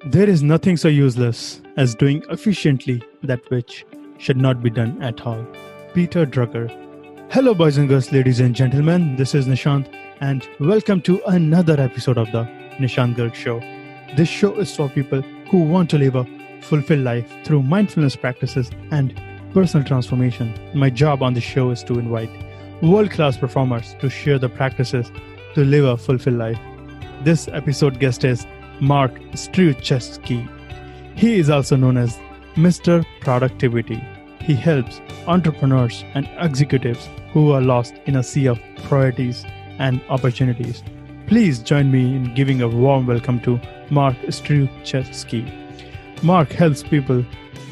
There is nothing so useless as doing efficiently that which should not be done at all. Peter Drucker. Hello, boys and girls, ladies and gentlemen. This is Nishant, and welcome to another episode of the Nishant Garg Show. This show is for people who want to live a fulfilled life through mindfulness practices and personal transformation. My job on the show is to invite world-class performers to share the practices to live a fulfilled life. This episode guest is Mark Struczewski. He is also known as Mr. Productivity. He helps entrepreneurs and executives who are lost in a sea of priorities and opportunities. Please join me in giving a warm welcome to Mark Struczewski. Mark helps people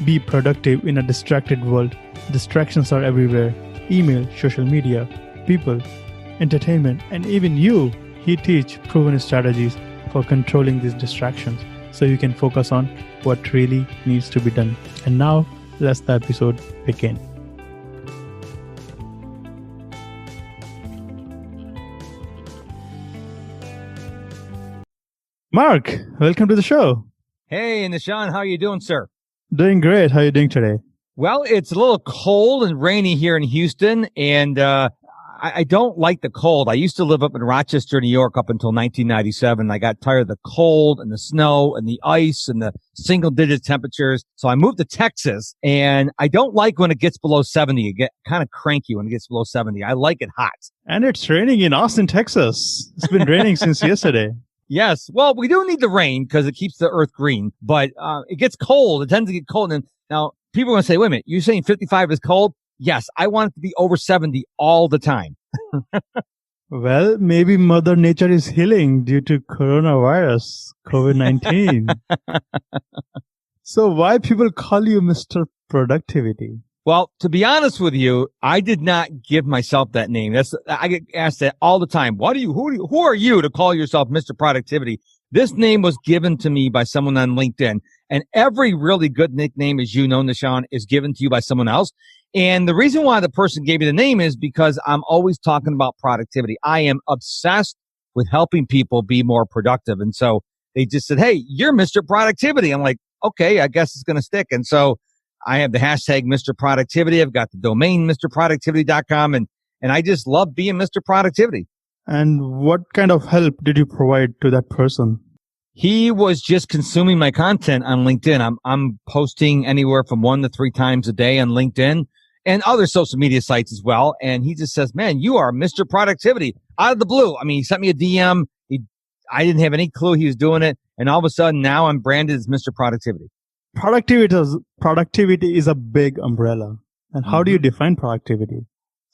be productive in a distracted world. Distractions are everywhere. Email, social media, people, entertainment, and even you. He teaches proven strategies for controlling these distractions so you can focus on what really needs to be done. And now, let's the episode begin. Mark, welcome to the show. Hey, Nishant, how are you doing, sir? Doing great. How are you doing today? Well, it's a little cold and rainy here in Houston, and I don't like the cold. I used to live up in Rochester, New York up until 1997. I got tired of the cold and the snow and the ice and the single-digit temperatures. So I moved to Texas, and I don't like when it gets below 70. I get kind of cranky when it gets below 70. I like it hot. And it's raining in Austin, Texas. It's been raining since yesterday. Yes. Well, we do need the rain because it keeps the earth green, but it gets cold. It tends to get cold. And now people are going to say, wait a minute, you're saying 55 is cold? Yes, I want it to be over 70 all the time. Well, maybe Mother Nature is healing due to coronavirus, COVID-19. So why people call you Mr. Productivity? Well, to be honest with you, I did not give myself that name. I get asked that all the time. Who are you to call yourself Mr. Productivity? This name was given to me by someone on LinkedIn, and every really good nickname, as you know, Nishant, is given to you by someone else. And the reason why the person gave me the name is because I'm always talking about productivity. I am obsessed with helping people be more productive. And so they just said, hey, you're Mr. Productivity. I'm like, okay, I guess it's going to stick. And so I have the hashtag Mr. Productivity. I've got the domain MrProductivity.com, and I just love being Mr. Productivity. And what kind of help did you provide to that person? He was just consuming my content on LinkedIn. I'm posting anywhere from 1 to 3 times a day on LinkedIn and other social media sites as well. And he just says, man, you are Mr. Productivity out of the blue. I mean, he sent me a DM. I didn't have any clue he was doing it. And all of a sudden now I'm branded as Mr. Productivity. Productivity is a big umbrella. And how do you define productivity?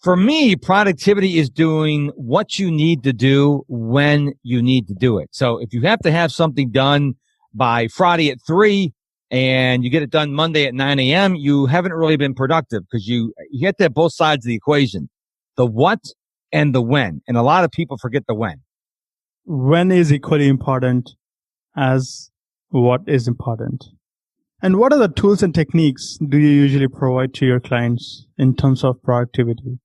For me, productivity is doing what you need to do when you need to do it. So if you have to have something done by Friday at 3 and you get it done Monday at 9 a.m., you haven't really been productive because you have to have both sides of the equation, the what and the when. And a lot of people forget the when. When is equally important as what is important. And what are the tools and techniques do you usually provide to your clients in terms of productivity?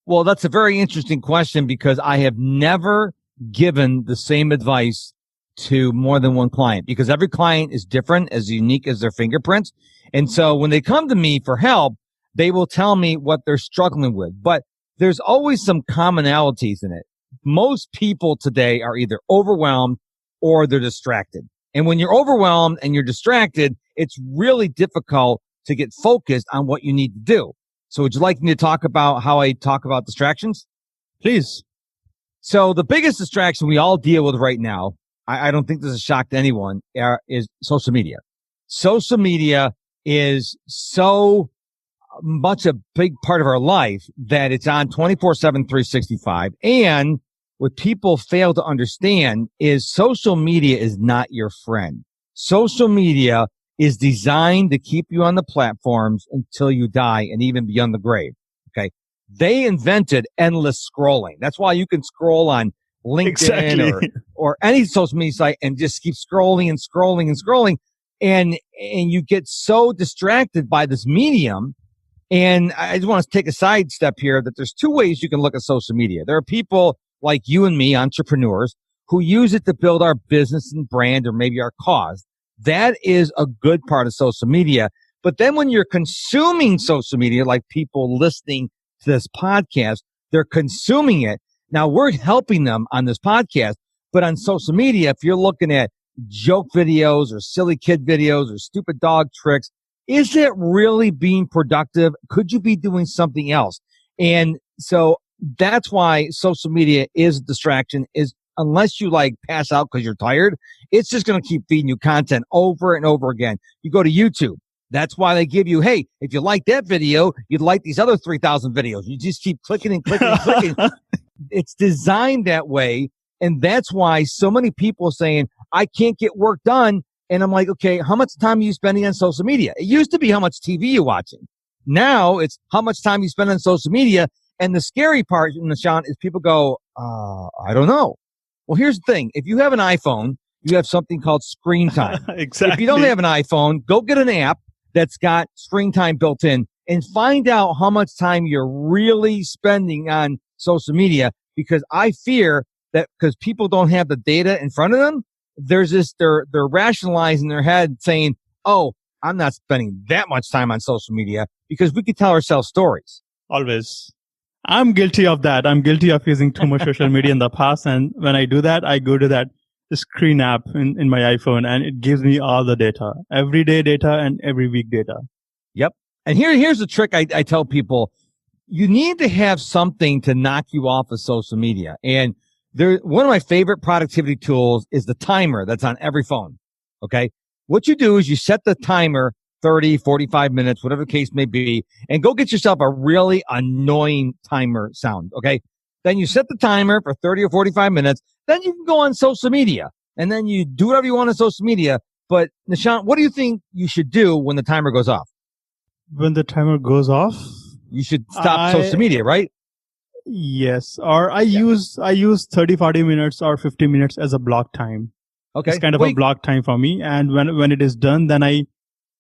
Well, that's a very interesting question because I have never given the same advice to more than one client because every client is different, as unique as their fingerprints. And so when they come to me for help, they will tell me what they're struggling with. But there's always some commonalities in it. Most people today are either overwhelmed or they're distracted. And when you're overwhelmed and you're distracted, it's really difficult to get focused on what you need to do. So would you like me to talk about how I talk about distractions? Please. So the biggest distraction we all deal with right now, I don't think this is a shock to anyone, is social media. Social media is so much a big part of our life that it's on 24/7, 365. And what people fail to understand is social media is not your friend. Social media is designed to keep you on the platforms until you die and even beyond the grave. Okay. They invented endless scrolling. That's why you can scroll on LinkedIn or any social media site and just keep scrolling and scrolling and scrolling. And you get so distracted by this medium. And I just want to take a side step here that there's 2 ways you can look at social media. There are people like you and me, entrepreneurs, who use it to build our business and brand or maybe our cause. That is a good part of social media. But then when you're consuming social media, like people listening to this podcast, they're consuming it. Now we're helping them on this podcast, but on social media, if you're looking at joke videos or silly kid videos or stupid dog tricks, is it really being productive? Could you be doing something else? And so that's why social media is a distraction, is unless you like pass out because you're tired, it's just going to keep feeding you content over and over again. You go to YouTube. That's why they give you, hey, if you like that video, you'd like these other 3,000 videos. You just keep clicking and clicking and clicking. It's designed that way. And that's why so many people are saying, I can't get work done. And I'm like, okay, how much time are you spending on social media? It used to be how much TV you're watching. Now it's how much time you spend on social media. And the scary part, Nishant, is people go, I don't know. Well, here's the thing. If you have an iPhone, you have something called screen time. Exactly. If you don't have an iPhone, go get an app that's got screen time built in and find out how much time you're really spending on social media, because I fear that because people don't have the data in front of them, there's this, they're rationalizing their head saying, oh, I'm not spending that much time on social media, because we could tell ourselves stories. Always. I'm guilty of that. I'm guilty of using too much social media in the past. And when I do that, I go to that screen app in my iPhone, and it gives me all the data, everyday data and every week data. Yep. And here's the trick I tell people. You need to have something to knock you off of social media. And one of my favorite productivity tools is the timer that's on every phone. Okay. What you do is you set the timer 30, 45 minutes, whatever the case may be, and go get yourself a really annoying timer sound. Okay. Then you set the timer for 30 or 45 minutes. Then you can go on social media, and then you do whatever you want on social media. But Nishant, what do you think you should do when the timer goes off? When the timer goes off, you should stop social media, right? Yes. Or I use 30, 40 minutes or 50 minutes as a block time. Okay. It's kind of a block time for me. And when it is done, then I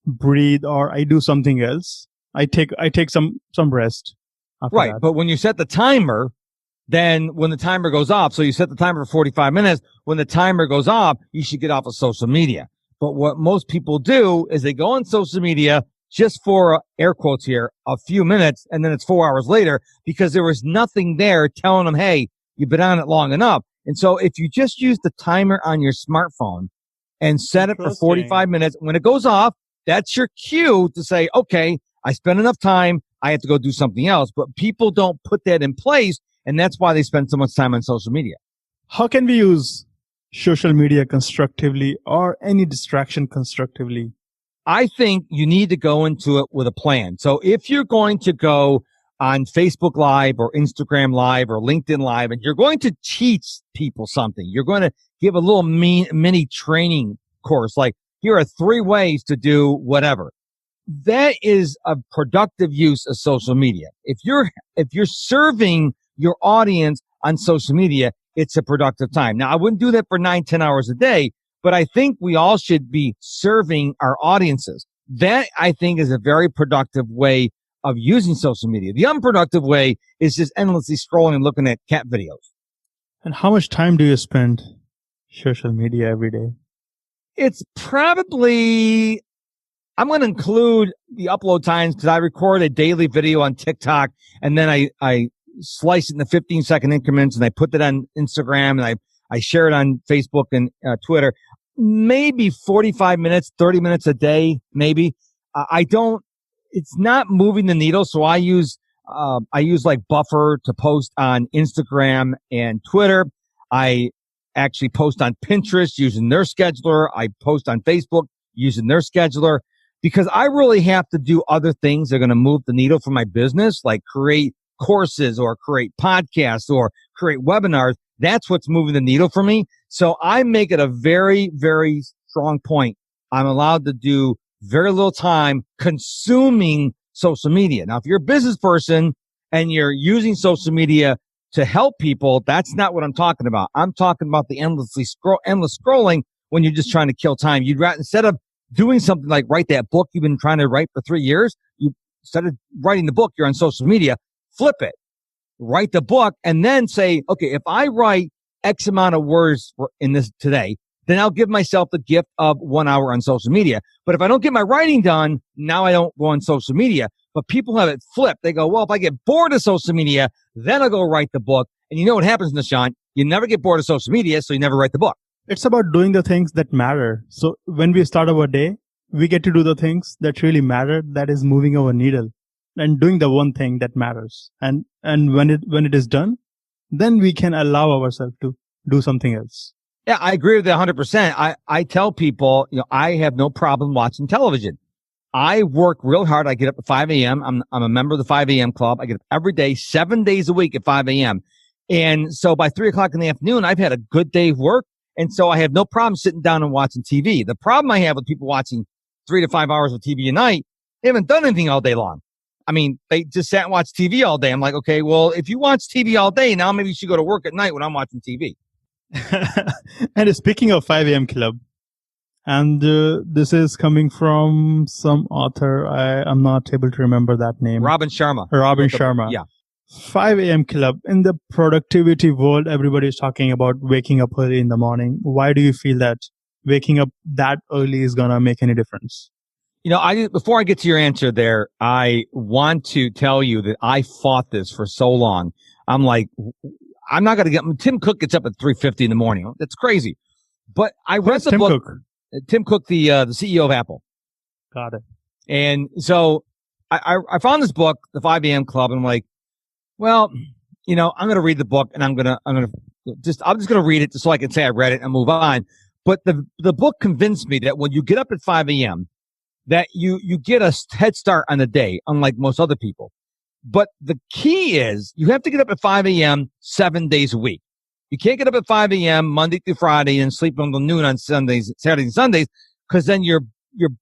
breathe or I do something else. I take some rest after right. that. But when you set the timer, then when the timer goes off, so you set the timer for 45 minutes, when the timer goes off, you should get off of social media. But what most people do is they go on social media just for, air quotes here, a few minutes, and then it's 4 hours later because there was nothing there telling them, hey, you've been on it long enough. And so if you just use the timer on your smartphone and set it for 45 minutes, when it goes off, that's your cue to say, okay, I spent enough time. I have to go do something else. But people don't put that in place. And that's why they spend so much time on social media. How can we use social media constructively or any distraction constructively? I think you need to go into it with a plan. So if you're going to go on Facebook Live or Instagram Live or LinkedIn Live, and you're going to teach people something, you're going to give a little mini training course, like here are 3 ways to do whatever. That is a productive use of social media. If you're serving your audience on social media, it's a productive time. Now, I wouldn't do that for 9-10 hours a day, but I think we all should be serving our audiences. That, I think, is a very productive way of using social media. The unproductive way is just endlessly scrolling and looking at cat videos. And how much time do you spend social media every day? It's probably, I'm going to include the upload times because I record a daily video on TikTok, and then I slice it into 15-second increments, and I put that on Instagram, and I share it on Facebook and Twitter. Maybe 45 minutes, 30 minutes a day, maybe. It's not moving the needle. So I use like Buffer to post on Instagram and Twitter. I actually post on Pinterest using their scheduler. I post on Facebook using their scheduler, because I really have to do other things that are going to move the needle for my business, like create courses or create podcasts or create webinars. That's what's moving the needle for me. So I make it a very, very strong point. I'm allowed to do very little time consuming social media. Now, if you're a business person and you're using social media to help people, that's not what I'm talking about. I'm talking about the endless scrolling when you're just trying to kill time. You'd rather, instead of doing something like write that book you've been trying to write for 3 years, instead of writing the book, you're on social media, flip it, write the book, and then say, okay, if I write X amount of words in this today, then I'll give myself the gift of 1 hour on social media. But if I don't get my writing done, now I don't go on social media. But people have it flipped. They go, well, if I get bored of social media, then I'll go write the book. And you know what happens, Nishant? You never get bored of social media, so you never write the book. It's about doing the things that matter. So when we start our day, we get to do the things that really matter, that is moving our needle and doing the one thing that matters. And when it is done, then we can allow ourselves to do something else. Yeah, I agree with that 100%. I tell people, I have no problem watching television. I work real hard. I get up at 5 a.m. I'm a member of the 5 a.m. club. I get up every day, 7 days a week at 5 a.m. And so by 3 o'clock in the afternoon, I've had a good day of work. And so I have no problem sitting down and watching TV. The problem I have with people watching 3 to 5 hours of TV a night, they haven't done anything all day long. I mean, they just sat and watched TV all day. I'm like, okay, well, if you watch TV all day, now maybe you should go to work at night when I'm watching TV. And speaking of 5 a.m. club, and this is coming from some author, I'm not able to remember that name. Robin Sharma. Robin Sharma. Yeah. 5 a.m. club. In the productivity world, everybody is talking about waking up early in the morning. Why do you feel that waking up that early is going to make any difference? Before I get to your answer there, I want to tell you that I fought this for so long. I'm like, I'm not going to Tim Cook gets up at 3:50 in the morning. That's crazy. But I read the book. Cook? Tim Cook, the CEO of Apple. Got it. And so I found this book, The 5 a.m. Club, and I'm like, well, I'm going to read the book and I'm just going to read it just so I can say I read it and move on. But the book convinced me that when you get up at 5 a.m., that you get a head start on the day, unlike most other people. But the key is you have to get up at 5 a.m. 7 days a week. You can't get up at 5 a.m. Monday through Friday and sleep until noon on Saturdays and Sundays, because then your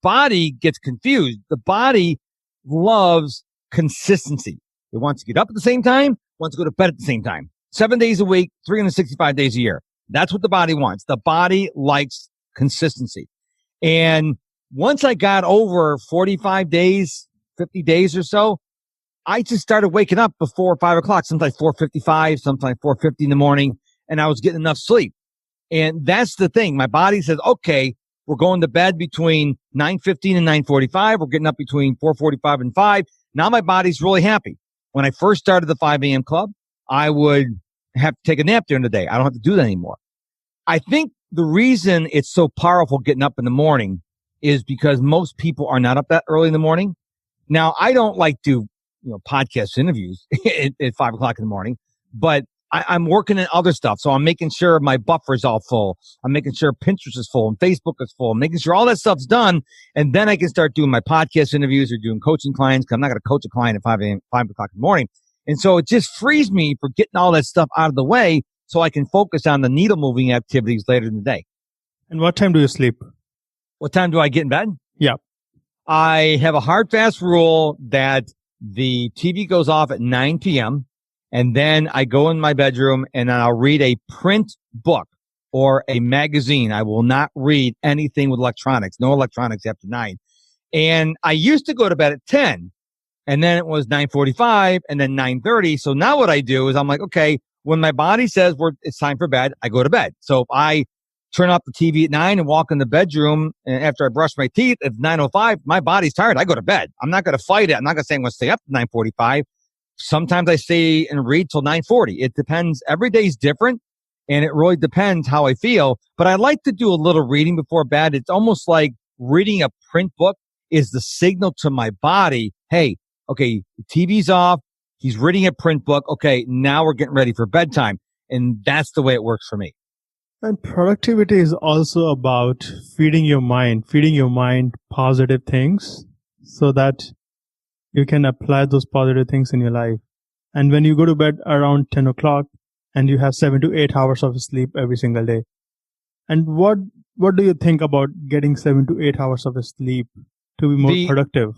body gets confused. The body loves consistency. It wants to get up at the same time, wants to go to bed at the same time. 7 days a week, 365 days a year. That's what the body wants. The body likes consistency. And once I got over 45 days, 50 days or so, I just started waking up before 5 o'clock, sometimes 4:55, sometimes 4:50 in the morning, and I was getting enough sleep. And that's the thing. My body says, okay, we're going to bed between 9:15 and 9:45. We're getting up between 4:45 and 5. Now my body's really happy. When I first started the 5 a.m. club, I would have to take a nap during the day. I don't have to do that anymore. I think the reason it's so powerful getting up in the morning is because most people are not up that early in the morning. Now, I don't like to podcast interviews at 5 o'clock in the morning, but I'm working on other stuff. So I'm making sure my buffer is all full. I'm making sure Pinterest is full and Facebook is full. I'm making sure all that stuff's done. And then I can start doing my podcast interviews or doing coaching clients, because I'm not going to coach a client at 5 o'clock in the morning. And so it just frees me for getting all that stuff out of the way so I can focus on the needle moving activities later in the day. And what time do you sleep? What time do I get in bed? Yeah. I have a hard, fast rule that the TV goes off at 9 p.m. and then I go in my bedroom and I'll read a print book or a magazine. I will not read anything with electronics. No electronics after 9. And I used to go to bed at 10, and then it was 9:45 and then 9:30. So now what I do is I'm like, okay, when my body says it's time for bed, I go to bed. So if I turn off the TV at 9 and walk in the bedroom, and after I brush my teeth at 9:05, my body's tired, I go to bed. I'm not going to fight it. I'm not going to say I'm going to stay up to 9:45. Sometimes I stay and read till 9:40. It depends. Every day's different, and it really depends how I feel. But I like to do a little reading before bed. It's almost like reading a print book is the signal to my body, hey, okay, the TV's off. He's reading a print book. Okay, now we're getting ready for bedtime. And that's the way it works for me. And productivity is also about feeding your mind positive things so that you can apply those positive things in your life. And when you go to bed around 10 o'clock and you have 7 to 8 hours of sleep every single day. And what do you think about getting 7 to 8 hours of sleep to be more productive?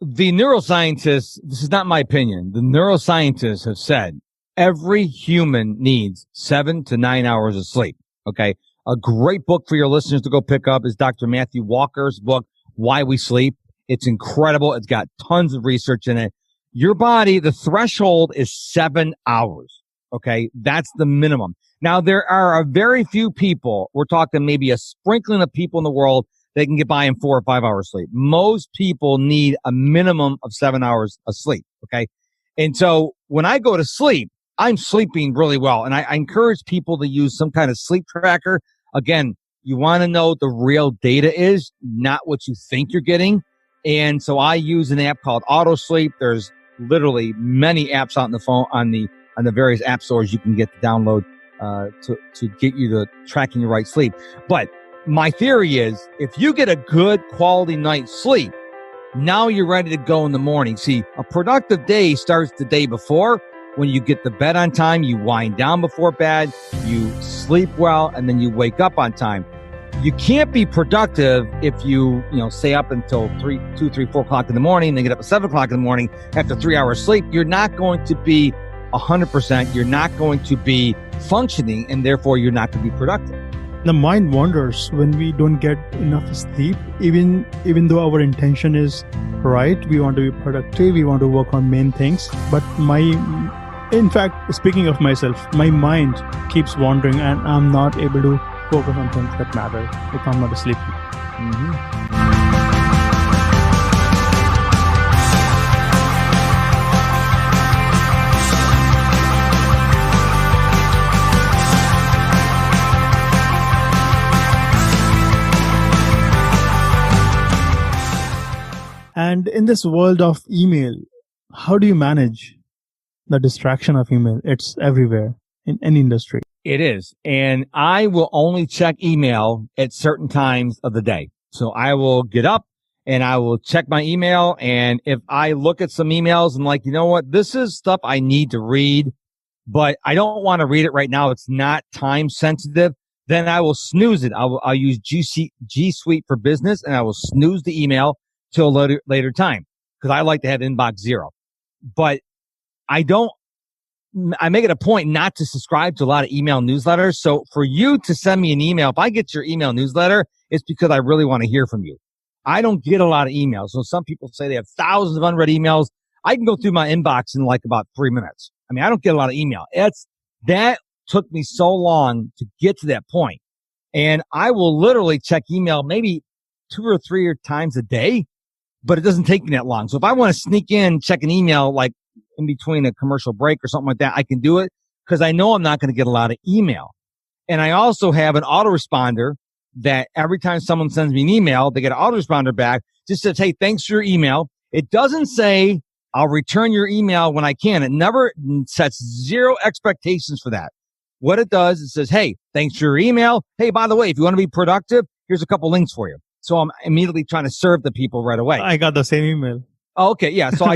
The neuroscientists, this is not my opinion, the neuroscientists have said every human needs 7 to 9 hours of sleep. Okay. A great book for your listeners to go pick up is Dr. Matthew Walker's book, Why We Sleep. It's incredible. It's got tons of research in it. Your body, the threshold is 7 hours. Okay. That's the minimum. Now, there are a very few people, we're talking maybe a sprinkling of people in the world that can get by in 4 or 5 hours sleep. Most people need a minimum of 7 hours of sleep. Okay. And so when I go to sleep, I'm sleeping really well. And I encourage people to use some kind of sleep tracker. Again, you want to know what the real data is, not what you think you're getting. And so I use an app called Auto Sleep. There's literally many apps out on the phone, on the various app stores you can get to download to get you to tracking your right sleep. But my theory is if you get a good quality night's sleep, now you're ready to go in the morning. See, a productive day starts the day before. When you get to bed on time, you wind down before bed, you sleep well, and then you wake up on time. You can't be productive if you stay up until 2, 3, 4 o'clock in the morning, then get up at 7 o'clock in the morning after 3 hours sleep. You're not going to be 100%. You're not going to be functioning, and therefore you're not going to be productive. The mind wanders when we don't get enough sleep, even though our intention is right. We want to be productive. We want to work on main things. But in fact, speaking of myself, my mind keeps wandering and I'm not able to focus on things that matter if I'm not asleep. And in this world of email, how do you manage the distraction of email? It's everywhere in any industry. It is. And I will only check email at certain times of the day. So I will get up and I will check my email. And if I look at some emails and like, you know what, this is stuff I need to read, but I don't want to read it right now. It's not time sensitive. Then I will snooze it. I'll use G Suite for Business and I will snooze the email till a later time because I like to have inbox 0. But I make it a point not to subscribe to a lot of email newsletters. So for you to send me an email, if I get your email newsletter, it's because I really want to hear from you. I don't get a lot of emails. So some people say they have thousands of unread emails. I can go through my inbox in like about 3 minutes. I mean, I don't get a lot of email. That took me so long to get to that point. And I will literally check email maybe 2 or 3 times a day, but it doesn't take me that long. So if I want to sneak in, check an email like in between a commercial break or something like that, I can do it because I know I'm not going to get a lot of email. And I also have an autoresponder that every time someone sends me an email, they get an autoresponder back. Just says, hey, thanks for your email. It doesn't say I'll return your email when I can. It never sets 0 expectations for that. What it does, it says, hey, thanks for your email. Hey, by the way, if you want to be productive, here's a couple links for you. So I'm immediately trying to serve the people right away. I got the same email. Oh, okay. Yeah. So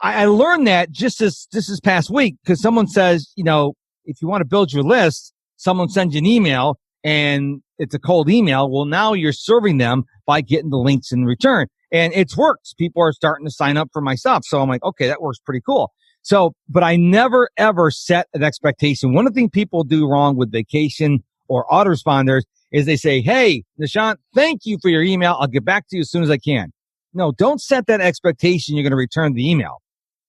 I learned that just this past week because someone says, if you want to build your list, someone sends you an email and it's a cold email. Well, now you're serving them by getting the links in return. And it's worked. People are starting to sign up for my stuff. So I'm like, okay, that works pretty cool. So, but I never ever set an expectation. One of the things people do wrong with vacation or autoresponders is they say, hey, Nishant, thank you for your email. I'll get back to you as soon as I can. No, don't set that expectation you're going to return the email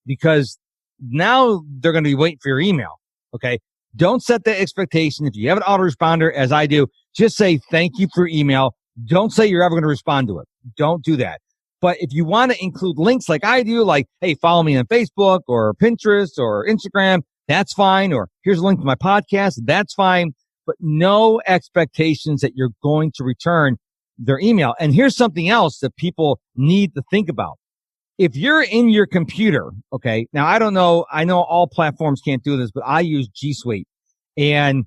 because now they're going to be waiting for your email. Okay. Don't set that expectation. If you have an autoresponder, as I do, just say thank you for your email. Don't say you're ever going to respond to it. Don't do that. But if you want to include links like I do, like, hey, follow me on Facebook or Pinterest or Instagram, that's fine. Or here's a link to my podcast. That's fine. But no expectations that you're going to return their email. And here's something else that people need to think about. If you're in your computer, okay, now I don't know, I know all platforms can't do this, but I use G Suite. And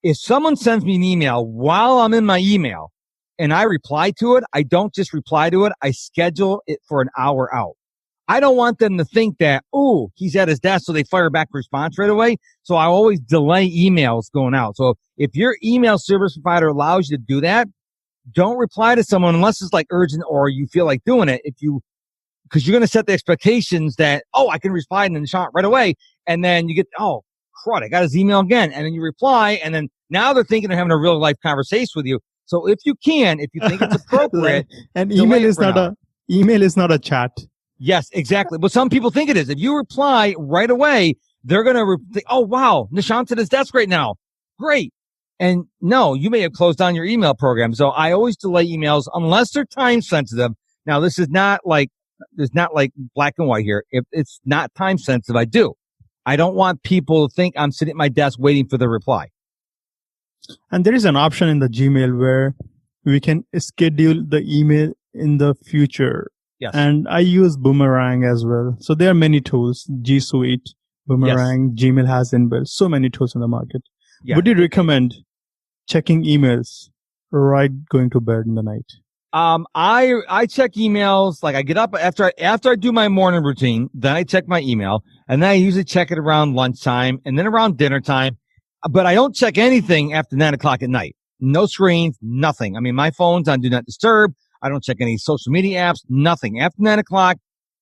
if someone sends me an email while I'm in my email and I reply to it, I don't just reply to it, I schedule it for an hour out. I don't want them to think that, oh, he's at his desk, so they fire back a response right away. So I always delay emails going out. So if your email service provider allows you to do that, don't reply to someone unless it's like urgent or you feel like doing it. Because you're going to set the expectations that, oh, I can reply to Nishant right away. And then you get, oh, crud, I got his email again. And then you reply. And then now they're thinking they're having a real life conversation with you. So if you think it's appropriate. And email is not a chat. Yes, exactly. But some people think it is. If you reply right away, they're going to think, oh, wow, Nishant's at his desk right now. Great. And no, you may have closed down your email program. So I always delay emails unless they're time sensitive. Now, this is not like, there's not like black and white here. If it's not time sensitive, I do. I don't want people to think I'm sitting at my desk waiting for the reply. And there is an option in the Gmail where we can schedule the email in the future. Yes. And I use Boomerang as well. So there are many tools, G Suite, Boomerang, yes. Gmail has inbuilt, so many tools in the market. Yeah. Would you recommend checking emails right going to bed in the night? I check emails, like I get up after I do my morning routine, then I check my email, and then I usually check it around lunchtime and then around dinner time. But I don't check anything after 9:00 at night. No screens, nothing. I mean, my phone's on Do Not Disturb. I don't check any social media apps, nothing. After 9:00,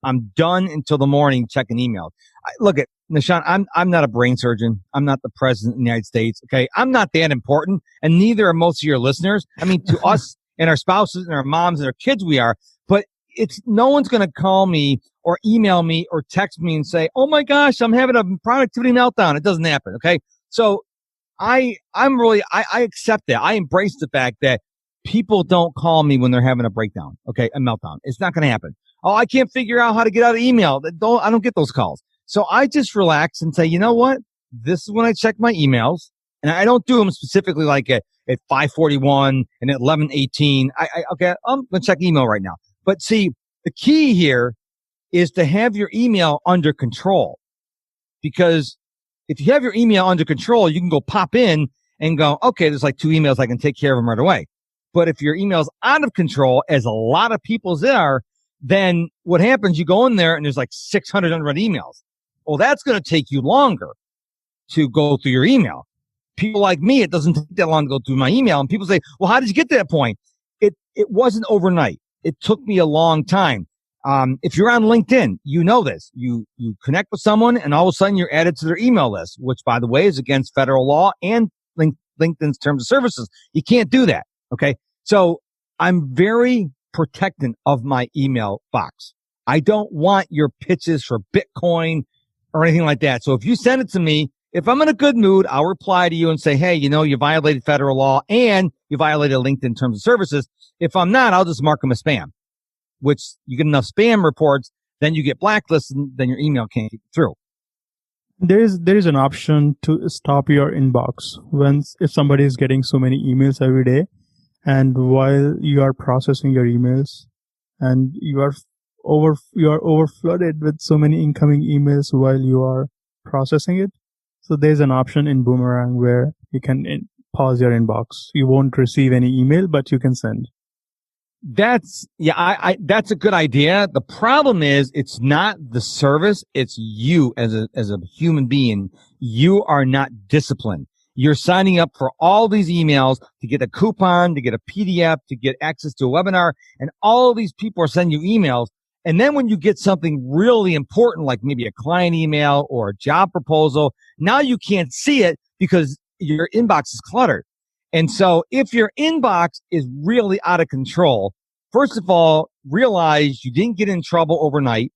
I'm done until the morning checking emails. Look at Nishant, I'm not a brain surgeon. I'm not the president of the United States. Okay. I'm not that important, and neither are most of your listeners. I mean, to us and our spouses and our moms and our kids, we are, but no one's going to call me or email me or text me and say, oh my gosh, I'm having a productivity meltdown. It doesn't happen. Okay. So I accept that. I embrace the fact that people don't call me when they're having a breakdown. Okay. A meltdown. It's not going to happen. Oh, I can't figure out how to get out of email. I don't get those calls. So I just relax and say, you know what? This is when I check my emails, and I don't do them specifically like at 5:41 and at 11:18. Okay, I'm going to check email right now. But see, the key here is to have your email under control, because if you have your email under control, you can go pop in and go, okay, there's like 2 emails. I can take care of them right away. But if your email's out of control, as a lot of people's are, then what happens, you go in there and there's like 600 unread emails. Well, that's going to take you longer to go through your email. People like me, it doesn't take that long to go through my email. And people say, well, how did you get to that point? It wasn't overnight. It took me a long time. If you're on LinkedIn, you know this. You connect with someone and all of a sudden you're added to their email list, which, by the way, is against federal law and LinkedIn's terms of services. You can't do that. Okay. So I'm very protectant of my email box. I don't want your pitches for Bitcoin or anything like that. So if you send it to me, if I'm in a good mood, I'll reply to you and say, hey, you violated federal law and you violated LinkedIn terms of services. If I'm not, I'll just mark them as spam, which you get enough spam reports, then you get blacklisted, and then your email can't get through. There is an option to stop your inbox if somebody is getting so many emails every day, and while you are processing your emails and you are over flooded with so many incoming emails while you are processing it. So there's an option in Boomerang where you can pause your inbox. You won't receive any email, but you can send. That's a good idea. The problem is it's not the service. It's you as a human being. You are not disciplined. You're signing up for all these emails to get a coupon, to get a PDF, to get access to a webinar, and all these people are sending you emails. And then when you get something really important, like maybe a client email or a job proposal, now you can't see it because your inbox is cluttered. And so if your inbox is really out of control, first of all, realize you didn't get in trouble overnight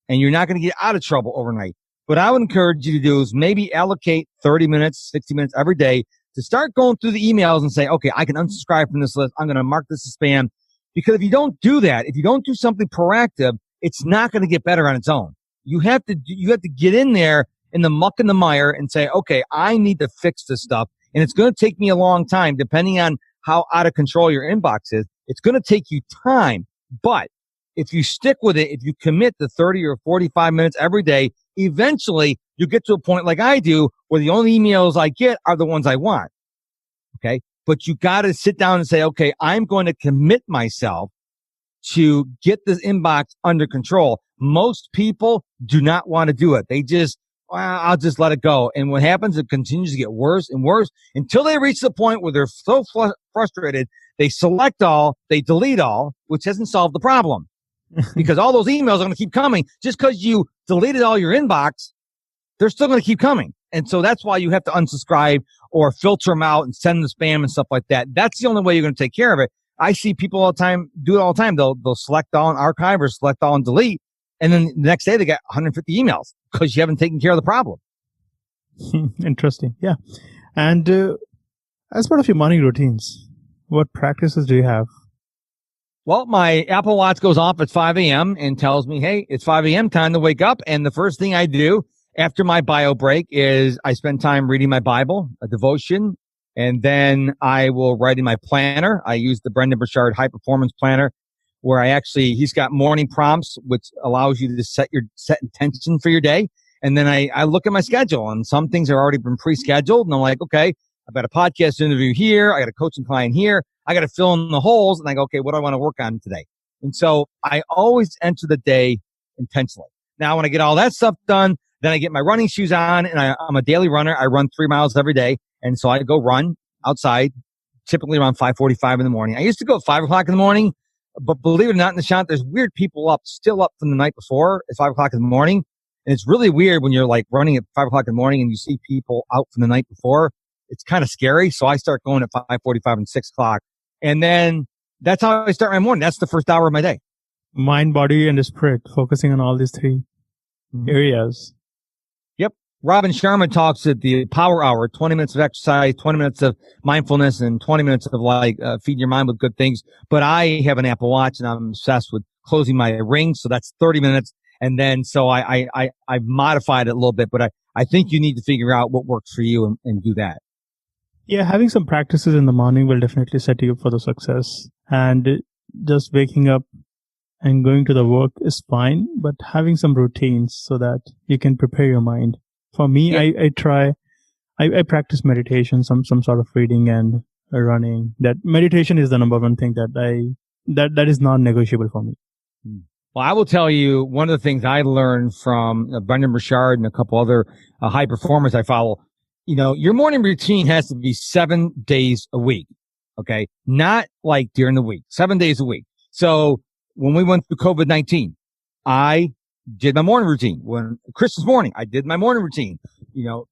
and you're not going to get out of trouble overnight. What I would encourage you to do is maybe allocate 30 minutes, 60 minutes every day to start going through the emails and say, okay, I can unsubscribe from this list. I'm going to mark this as spam. Because if you don't do that, if you don't do something proactive, it's not going to get better on its own. You have to get in there in the muck and the mire and say, okay, I need to fix this stuff. And it's going to take me a long time, depending on how out of control your inbox is. It's going to take you time. But if you stick with it, if you commit to 30 or 45 minutes every day, eventually you get to a point like I do where the only emails I get are the ones I want. Okay. But you got to sit down and say, okay, I'm going to commit myself to get this inbox under control. Most people do not want to do it. They just, well, I'll just let it go. And what happens, it continues to get worse and worse until they reach the point where they're so frustrated, they select all, they delete all, which hasn't solved the problem. Because all those emails are going to keep coming. Just because you deleted all your inbox, they're still going to keep coming. And so that's why you have to unsubscribe or filter them out and send the spam and stuff like that. That's the only way you're going to take care of it. I see people all the time do it all the time. They'll select all and archive or select all and delete. And then the next day they got 150 emails because you haven't taken care of the problem. Interesting. Yeah. And as part of your morning routines, what practices do you have? Well, my Apple Watch goes off at 5 a.m. and tells me, hey, it's 5 a.m. time to wake up. And the first thing I do after my bio break is I spend time reading my Bible, a devotion, and then I will write in my planner. I use the Brendan Burchard High Performance Planner, where he's got morning prompts, which allows you to set intention for your day. And then I look at my schedule, and some things have already been pre-scheduled. And I'm like, okay, I've got a podcast interview here. I got a coaching client here. I got to fill in the holes. And I go, okay, what do I want to work on today? And so I always enter the day intentionally. Now, when I get all that stuff done, then I get my running shoes on, and I'm a daily runner. I run 3 miles every day. And so I go run outside, typically around 5:45 in the morning. I used to go at 5 o'clock in the morning, but believe it or not, Nishant, there's weird people still up from the night before at 5 o'clock in the morning. And it's really weird when you're like running at 5 o'clock in the morning and you see people out from the night before. It's kind of scary. So I start going at 5:45 and 6 o'clock. And then that's how I start my morning. That's the first hour of my day. Mind, body, and spirit, focusing on all these 3 areas. Yep. Robin Sharma talks at the Power Hour, 20 minutes of exercise, 20 minutes of mindfulness, and 20 minutes of feeding your mind with good things. But I have an Apple Watch, and I'm obsessed with closing my ring. So that's 30 minutes. And then so I've modified it a little bit, but I think you need to figure out what works for you and do that. Yeah, having some practices in the morning will definitely set you up for the success. And just waking up and going to the work is fine, but having some routines so that you can prepare your mind. For me, yeah. I practice meditation, some sort of reading and running. That meditation is the number one thing that is non-negotiable for me. Well, I will tell you one of the things I learned from Brendan Burchard and a couple other high performers I follow. Your morning routine has to be 7 days a week. Okay. Not like during the week, 7 days a week. So when we went through COVID-19, I did my morning routine. When Christmas morning, I did my morning routine.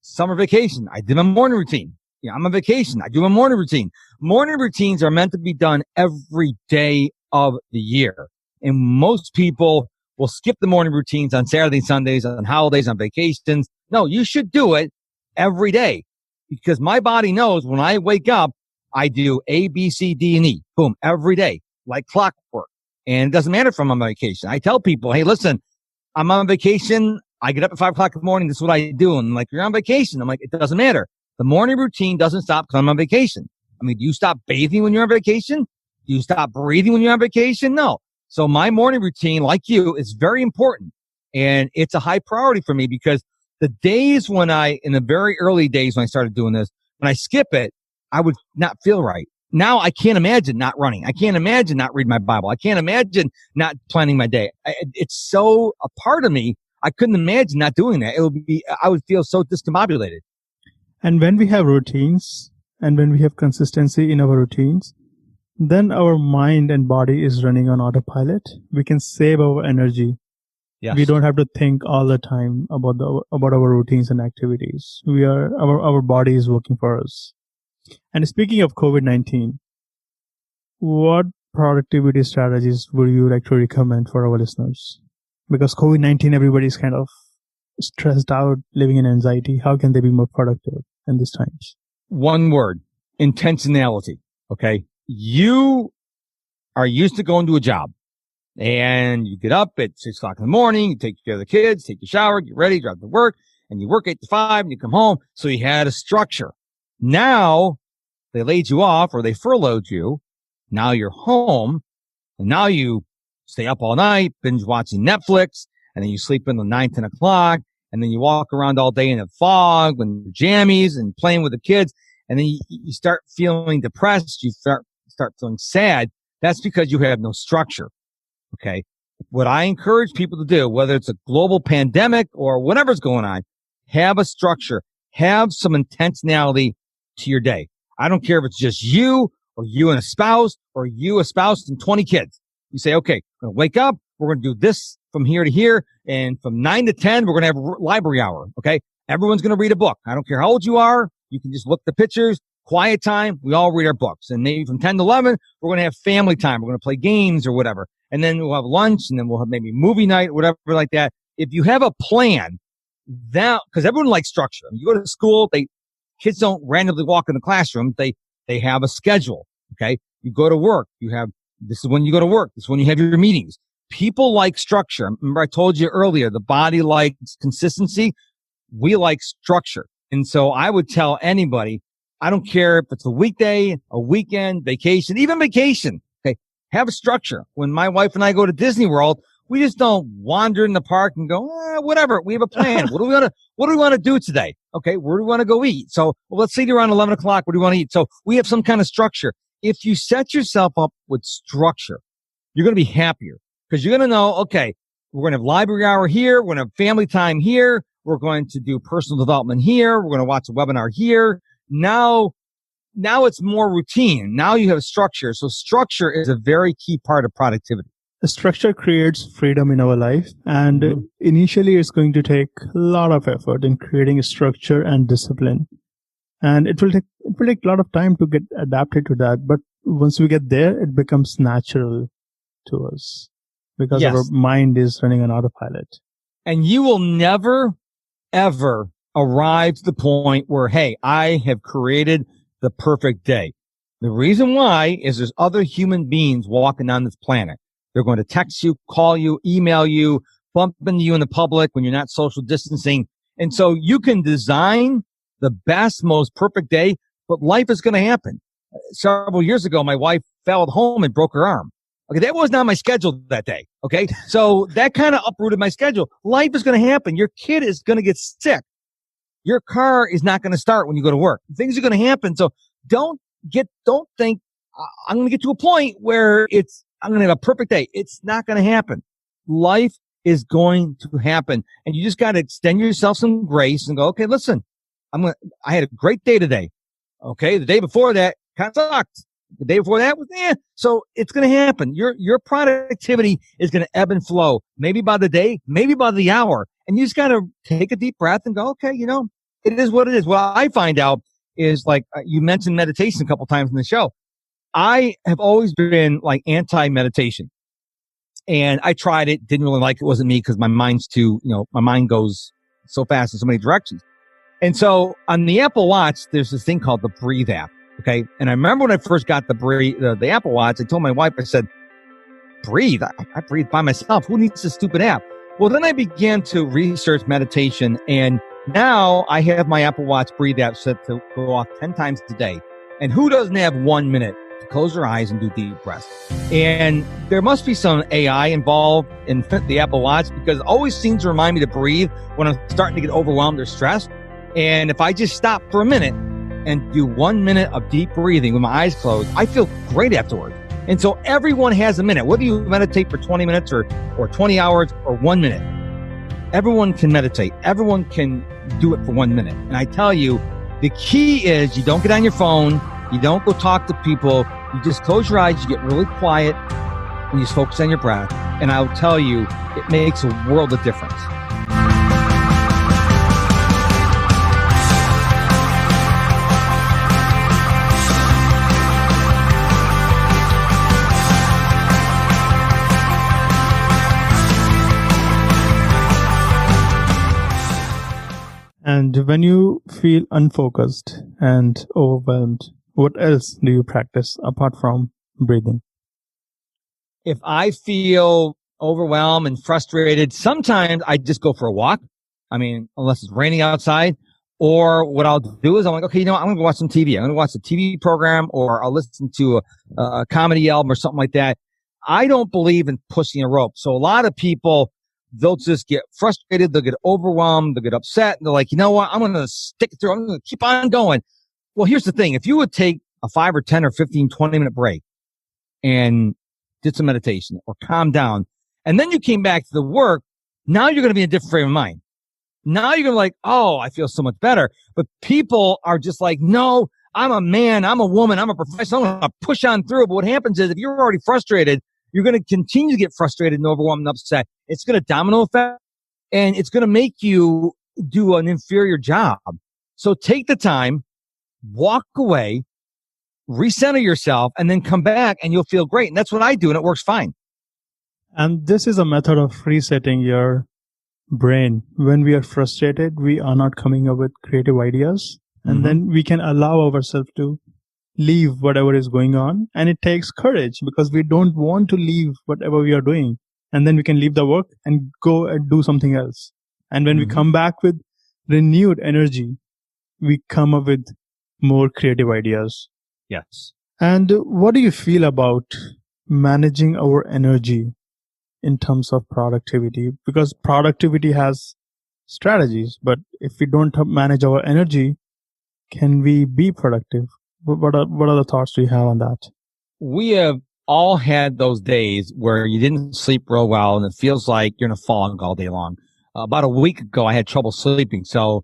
Summer vacation, I did my morning routine. I'm on vacation. I do my morning routine. Morning routines are meant to be done every day of the year. And most people will skip the morning routines on Saturdays, Sundays, on holidays, on vacations. No, you should do it every day, because my body knows when I wake up, I do A, B, C, D, and E. Boom, every day, like clockwork. And it doesn't matter if I'm on vacation. I tell people, hey, listen, I'm on vacation. I get up at 5 o'clock in the morning. This is what I do. And like, you're on vacation. I'm like, it doesn't matter. The morning routine doesn't stop because I'm on vacation. I mean, do you stop bathing when you're on vacation? Do you stop breathing when you're on vacation? No. So my morning routine, like you, is very important. And it's a high priority for me, because the days in the very early days when I started doing this, when I skip it, I would not feel right. Now I can't imagine not running. I can't imagine not reading my Bible. I can't imagine not planning my day. It's so a part of me. I couldn't imagine not doing that. I would feel so discombobulated. And when we have routines and when we have consistency in our routines, then our mind and body is running on autopilot. We can save our energy. Yes. We don't have to think all the time about our routines and activities. Our body is working for us. And speaking of COVID-19, what productivity strategies would you like to recommend for our listeners? Because COVID-19, everybody's kind of stressed out, living in anxiety. How can they be more productive in these times? One word: intentionality. Okay. You are used to going to a job, and you get up at 6 o'clock in the morning, you take care of the kids, take your shower, get ready, drive to work, and you work 8 to 5 and you come home. So you had a structure. Now they laid you off or they furloughed you. Now you're home, and now you stay up all night, binge watching Netflix, and then you sleep in the 9, 10 o'clock, and then you walk around all day in the fog with jammies and playing with the kids. And then you start feeling depressed. You start feeling sad. That's because you have no structure. Okay. What I encourage people to do, whether it's a global pandemic or whatever's going on, have a structure, have some intentionality to your day. I don't care if it's just you or you and a spouse or you, a spouse, and 20 kids. You say, okay, I'm going to wake up. We're going to do this from here to here. And from 9 to 10, we're going to have a library hour. Okay. Everyone's going to read a book. I don't care how old you are. You can just look at the pictures. Quiet time. We all read our books. And maybe from 10 to 11, we're going to have family time. We're going to play games or whatever. And then we'll have lunch, and then we'll have maybe movie night, whatever like that. If you have a plan, that, because everyone likes structure. You go to school, kids don't randomly walk in the classroom. They have a schedule. Okay. You go to work. This is when you go to work. This is when you have your meetings. People like structure. Remember, I told you earlier, the body likes consistency. We like structure. And so I would tell anybody, I don't care if it's a weekday, a weekend, vacation, even vacation. Okay. Have a structure. When my wife and I go to Disney World, we just don't wander in the park and go, whatever. We have a plan. What do we want to do today? Okay. Where do we want to go eat? So let's say around 11 o'clock. What do you want to eat? So we have some kind of structure. If you set yourself up with structure, you're going to be happier because you're going to know, okay, we're going to have library hour here. We're going to have family time here. We're going to do personal development here. We're going to watch a webinar here. Now it's more routine. Now you have structure. So structure is a very key part of productivity. The structure creates freedom in our life. And initially, it's going to take a lot of effort in creating a structure and discipline. And it will take a lot of time to get adapted to that. But once we get there, it becomes natural to us because our mind is running on autopilot. And you will never, ever arrive to the point where, hey, I have created the perfect day. The reason why is there's other human beings walking on this planet. They're going to text you, call you, email you, bump into you in the public when you're not social distancing. And so you can design the best, most perfect day, but life is going to happen. Several years ago, my wife fell at home and broke her arm. Okay, that was not my schedule that day. Okay, so that kind of uprooted my schedule. Life is going to happen. Your kid is going to get sick. Your car is not going to start when you go to work. Things are going to happen. So don't think I'm going to get to a point where I'm going to have a perfect day. It's not going to happen. Life is going to happen. And you just got to extend yourself some grace and go, okay, listen, I had a great day today. Okay. The day before that kind of sucked. The day before that was, so it's going to happen. Your productivity is going to ebb and flow, maybe by the day, maybe by the hour. And you just got to take a deep breath and go, okay, it is what it is. What I find out is like you mentioned meditation a couple times in the show. I have always been like anti-meditation and I tried it, didn't really like it. It wasn't me because my mind's my mind goes so fast in so many directions. And so on the Apple Watch, there's this thing called the Breathe app. Okay. And I remember when I first got the Apple Watch, I told my wife, I said, breathe. I breathe by myself. Who needs this stupid app? Well, then I began to research meditation and now I have my Apple Watch Breathe app set to go off 10 times a day. And who doesn't have 1 minute to close their eyes and do deep breaths? And there must be some AI involved in the Apple Watch because it always seems to remind me to breathe when I'm starting to get overwhelmed or stressed. And if I just stop for a minute and do 1 minute of deep breathing with my eyes closed, I feel great afterwards. And so everyone has a minute, whether you meditate for 20 minutes or 20 hours or 1 minute. Everyone can meditate. Everyone can do it for 1 minute. And I tell you, the key is you don't get on your phone. You don't go talk to people. You just close your eyes. You get really quiet and you just focus on your breath. And I'll tell you, it makes a world of difference. And when you feel unfocused and overwhelmed, what else do you practice apart from breathing? If I feel overwhelmed and frustrated, sometimes I just go for a walk. I mean, unless it's raining outside. Or what I'll do is I'm like, okay, I'm going to go watch some TV. I'm going to watch a TV program or I'll listen to a comedy album or something like that. I don't believe in pushing a rope. So a lot of people, they'll just get frustrated. They'll get overwhelmed. They'll get upset. And they're like, you know what? I'm going to stick it through. I'm going to keep on going. Well, here's the thing. If you would take a 5 or 10 or 15, 20 minute break and did some meditation or calm down, and then you came back to the work, now you're going to be in a different frame of mind. Now you're going to be like, oh, I feel so much better. But people are just like, no, I'm a man. I'm a woman. I'm a professional. I'm going to push on through. But what happens is if you're already frustrated, you're going to continue to get frustrated and overwhelmed and upset. It's going to domino effect and it's going to make you do an inferior job. So take the time, walk away, recenter yourself, and then come back and you'll feel great. And that's what I do. And it works fine. And this is a method of resetting your brain, when we are frustrated, we are not coming up with creative ideas. And then we can allow ourselves to leave whatever is going on. And it takes courage because we don't want to leave whatever we are doing. And then we can leave the work and go and do something else. And when we come back with renewed energy, we come up with more creative ideas. Yes. And what do you feel about managing our energy in terms of productivity? Because productivity has strategies, but if we don't manage our energy, can we be productive? What are the thoughts do you have on that? We have all had those days where you didn't sleep real well and it feels like you're in a fog all day long. About a week ago, I had trouble sleeping. So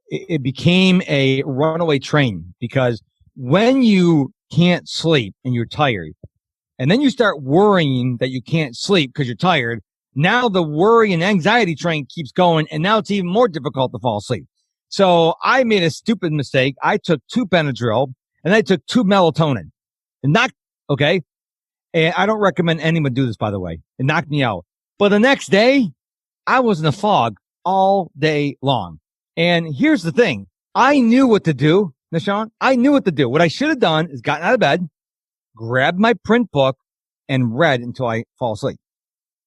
it became a runaway train because when you can't sleep and you're tired and then you start worrying that you can't sleep because you're tired, now the worry and anxiety train keeps going. And now it's even more difficult to fall asleep. So I made a stupid mistake. I took 2 Benadryl and I took 2 melatonin and okay. And I don't recommend anyone do this, by the way. It knocked me out. But the next day I was in a fog all day long. And here's the thing. I knew what to do, Nishant. I knew what to do. What I should have done is gotten out of bed, grabbed my print book and read until I fall asleep.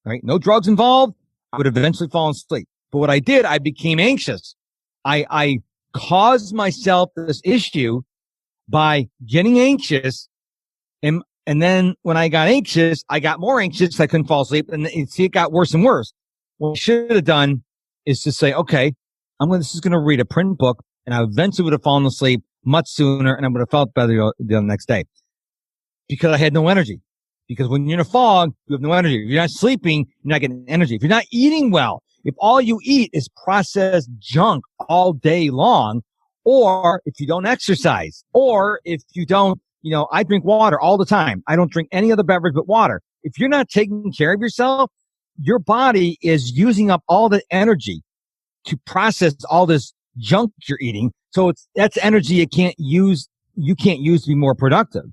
Right? No drugs involved. I would eventually fall asleep. But what I did, I became anxious. I caused myself this issue by getting anxious. And then when I got anxious, I got more anxious. I couldn't fall asleep. And it got worse and worse. What I should have done is to say, okay, this is going to read a print book and I eventually would have fallen asleep much sooner and I would have felt better the next day because I had no energy. Because when you're in a fog, you have no energy. If you're not sleeping, you're not getting energy. If you're not eating well, if all you eat is processed junk all day long, or if you don't exercise, or if you don't, I drink water all the time. I don't drink any other beverage but water. If you're not taking care of yourself, your body is using up all the energy to process all this junk you're eating. So that's energy you can't use to be more productive.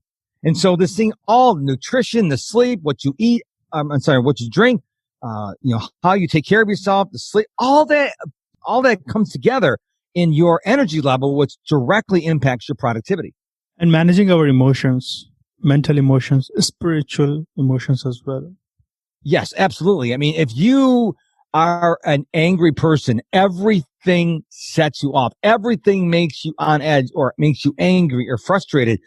And so this thing, all the nutrition, the sleep, what you eat, what you drink, how you take care of yourself, the sleep, all that comes together in your energy level, which directly impacts your productivity. And managing our emotions, mental emotions, spiritual emotions as well. Yes, absolutely. I mean, if you are an angry person, everything sets you off. Everything makes you on edge or makes you angry or frustrated.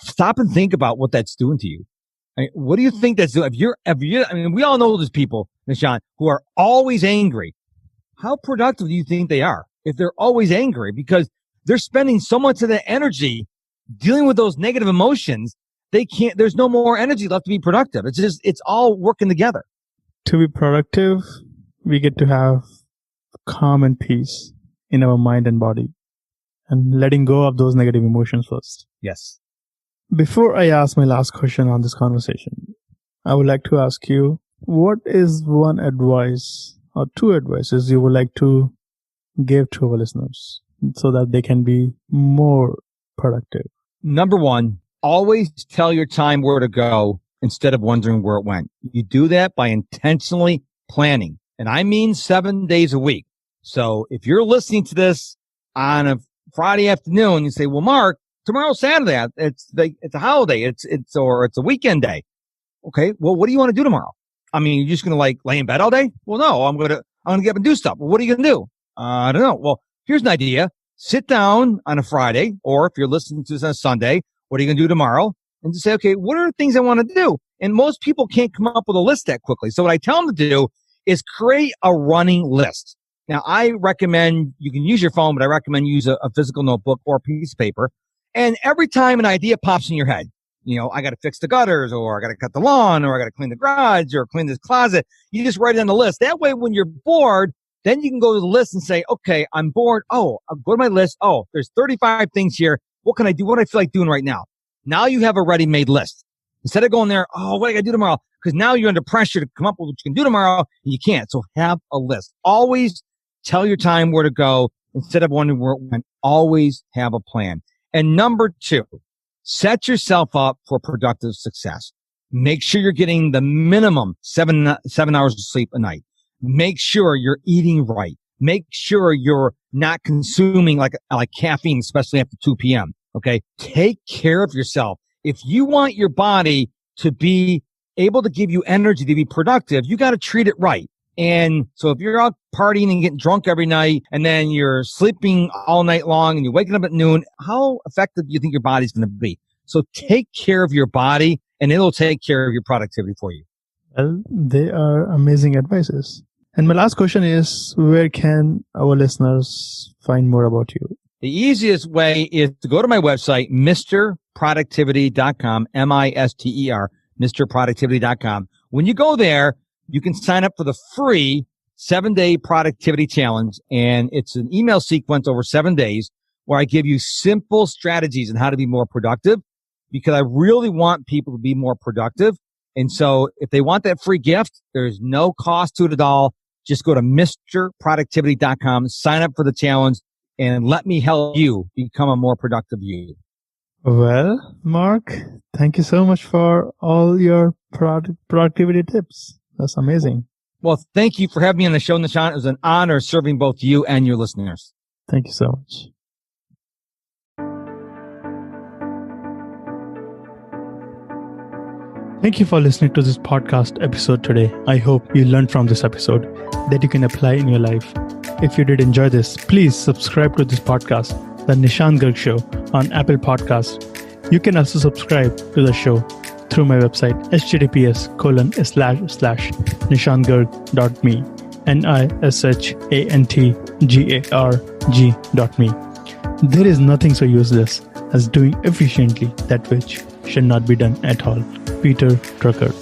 Stop and think about what that's doing to you. I mean, what do you think that's doing? We all know those people, Nishant, who are always angry. How productive do you think they are if they're always angry? Because they're spending so much of their energy dealing with those negative emotions. There's no more energy left to be productive. It's all working together. To be productive, we get to have calm and peace in our mind and body and letting go of those negative emotions first. Yes. Before I ask my last question on this conversation, I would like to ask you, what is one advice or 2 advices you would like to give to our listeners so that they can be more productive? Number 1, always tell your time where to go instead of wondering where it went. You do that by intentionally planning. And I mean 7 days a week. So if you're listening to this on a Friday afternoon, you say, well, Mark, tomorrow's Saturday. It's a holiday. It's a weekend day. Okay. Well, what do you want to do tomorrow? I mean, you're just going to lay in bed all day? Well, no, I'm going to get up and do stuff. Well, what are you going to do? I don't know. Well, here's an idea. Sit down on a Friday, or if you're listening to this on a Sunday, what are you going to do tomorrow? And to say, okay, what are the things I want to do? And most people can't come up with a list that quickly. So what I tell them to do is create a running list. Now, I recommend you can use your phone, but I recommend use a physical notebook or a piece of paper. And every time an idea pops in your head, I got to fix the gutters, or I got to cut the lawn, or I got to clean the garage, or clean this closet. You just write it on the list. That way, when you're bored, then you can go to the list and say, okay, I'm bored. Oh, I'll go to my list. Oh, there's 35 things here. What can I do? What do I feel like doing right now? Now you have a ready-made list. Instead of going there, oh, what do I got to do tomorrow? Because now you're under pressure to come up with what you can do tomorrow, and you can't. So have a list. Always tell your time where to go instead of wondering where it went. Always have a plan. And number 2, set yourself up for productive success. Make sure you're getting the minimum 7 hours of sleep a night. make sure you're eating right. Make sure you're not consuming like caffeine, especially after 2 p.m. Okay. Take care of yourself. If you want your body to be able to give you energy to be productive, you got to treat it right. And so if you're out partying and getting drunk every night and then you're sleeping all night long and you're waking up at noon, how effective do you think your body's going to be? So take care of your body and it'll take care of your productivity for you. Well, they are amazing advices. And my last question is, where can our listeners find more about you? The easiest way is to go to my website, MrProductivity.com, M-I-S-T-E-R, MrProductivity.com. When you go there, you can sign up for the free 7-day productivity challenge. And it's an email sequence over 7 days where I give you simple strategies on how to be more productive, because I really want people to be more productive. And so if they want that free gift, there's no cost to it at all. Just go to MrProductivity.com, sign up for the challenge, and let me help you become a more productive you. Well, Mark, thank you so much for all your productivity tips. That's amazing. Well, thank you for having me on the show, Nishant. It was an honor serving both you and your listeners. Thank you so much. Thank you for listening to this podcast episode today. I hope you learned from this episode that you can apply in your life. If you did enjoy this, please subscribe to this podcast, The Nishant Garg Show, on Apple Podcasts. You can also subscribe to the show through my website, https://nishantgarg.me, NISHANTGARG.me. There is nothing so useless as doing efficiently that which should not be done at all. Peter Drucker.